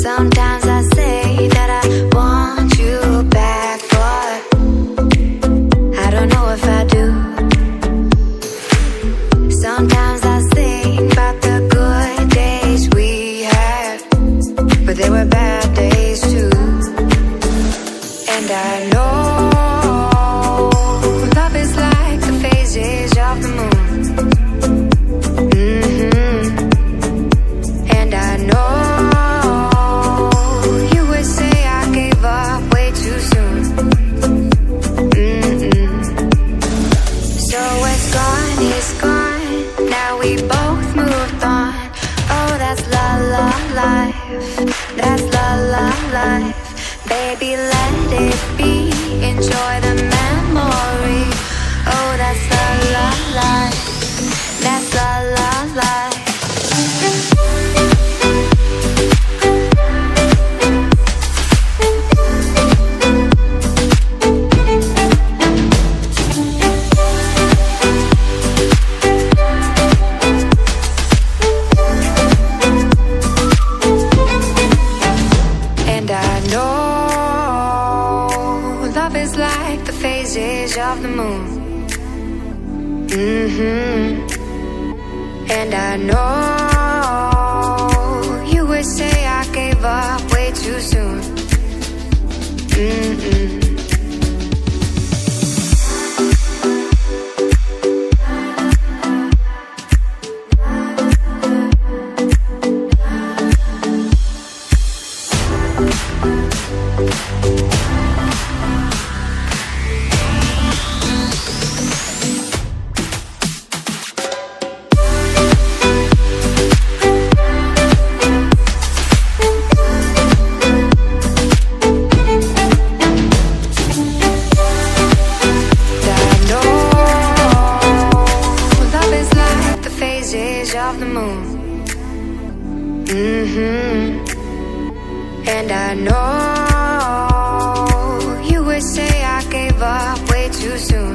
Sometimes I say that I want you back, but I don't know if I do. Sometimes I think about the good days we had, but there were bad days too. And I know love is like the phases of the moon. And I know you would say I gave up way too soon. So it's gone, now we both moved on. Oh, that's la la life, that's la la life. Baby, let it be, enjoy the memory. Oh, that's la la life, that's la la life. Love is like the phases of the moon. And I know you would say I gave up way too soon. Of the moon. And I know you would say I gave up way too soon.